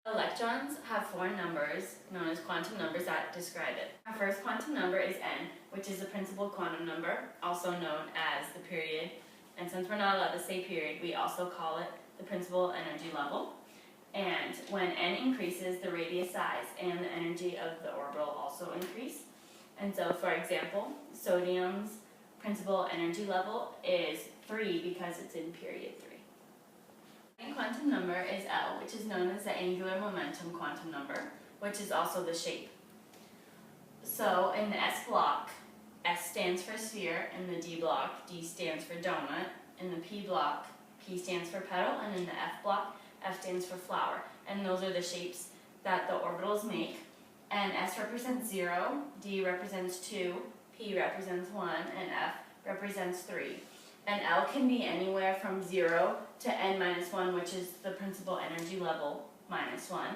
Electrons have four numbers, known as quantum numbers, that describe it. Our first quantum number is n, which is the principal quantum number, also known as the period. And since we're not allowed to say period, we also call it the principal energy level. And when n increases, the radius size and the energy of the orbital also increase. And so, for example, sodium's principal energy level is 3 because it's in period 3. The second quantum number is L, which is known as the angular momentum quantum number, which is also the shape. So in the S block, S stands for sphere. In the D block, D stands for donut. In the P block, P stands for petal. And in the F block, F stands for flower. And those are the shapes that the orbitals make. And S represents 0, D represents 2, P represents 1, and F represents 3. And L can be anywhere from 0 to n minus 1, which is the principal energy level minus 1.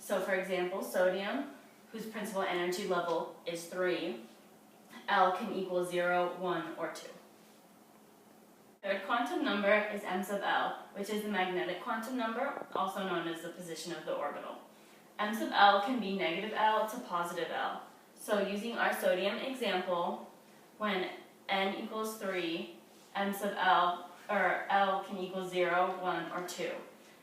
So for example, sodium, whose principal energy level is 3, L can equal 0, 1, or 2. Third quantum number is m sub L, which is the magnetic quantum number, also known as the position of the orbital. M sub L can be negative L to positive L. So using our sodium example, when n equals 3, m sub L, or L can equal 0, 1, or 2.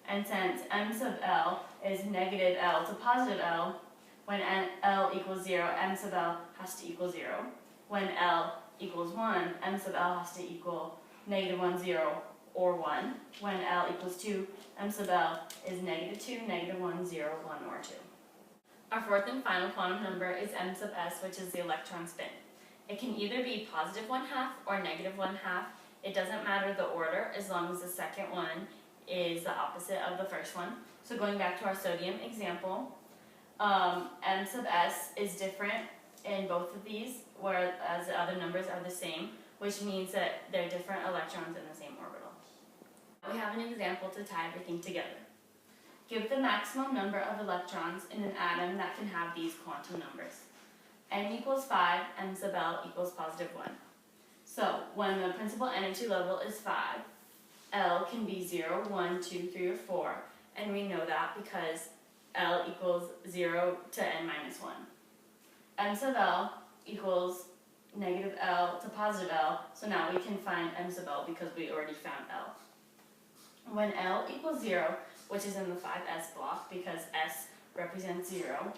And since m sub L is negative L to positive L, when L equals 0, m sub L has to equal 0. When L equals 1, m sub L has to equal negative 1, 0, or 1. When L equals 2, m sub L is negative 2, negative 1, 0, 1, or 2. Our fourth and final quantum number is m sub S, which is the electron spin. It can either be positive 1/2 or negative 1/2. It doesn't matter the order as long as the second one is the opposite of the first one. So going back to our sodium example, m sub S is different in both of these, whereas the other numbers are the same, which means that they're different electrons in the same orbital. We have an example to tie everything together. Give the maximum number of electrons in an atom that can have these quantum numbers. N equals 5, m sub L equals positive 1. So when the principal energy level is 5, L can be 0, 1, 2, 3, or 4, and we know that because L equals 0 to n minus 1. M sub L equals negative L to positive L, so now we can find m sub L because we already found L. When L equals 0, which is in the 5s block because S represents 0,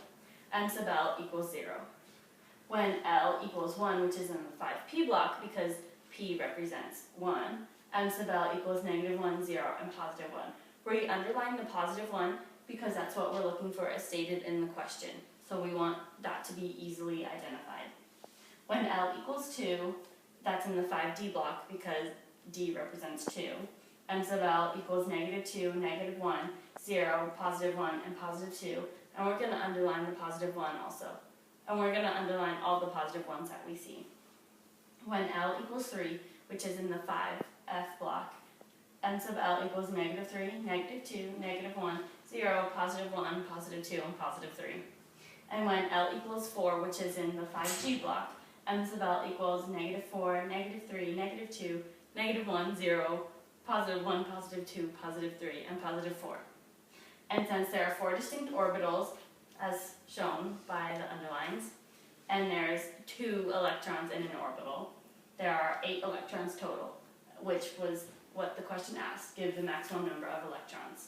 m sub L equals 0. When L equals 1, which is in the 5p block because P represents 1, m sub L equals negative 1, 0, and positive 1. We underline the positive 1 because that's what we're looking for as stated in the question, so we want that to be easily identified. When L equals 2, that's in the 5d block because D represents 2. M sub L equals negative 2, negative 1, 0, positive 1, and positive 2. And we're going to underline the positive 1 also. And we're going to underline all the positive 1s that we see. When L equals 3, which is in the 5f block, M sub L equals negative 3, negative 2, negative 1, 0, positive 1, positive 2, and positive 3. And when L equals 4, which is in the 5g block, m sub L equals negative 4, negative 3, negative 2, negative 1, 0, positive 1, positive 2, positive 3, and positive 4. And since there are 4 distinct orbitals, as shown by the underlines, and there's 2 electrons in an orbital, there are 8 electrons total, which was what the question asked, give the maximum number of electrons.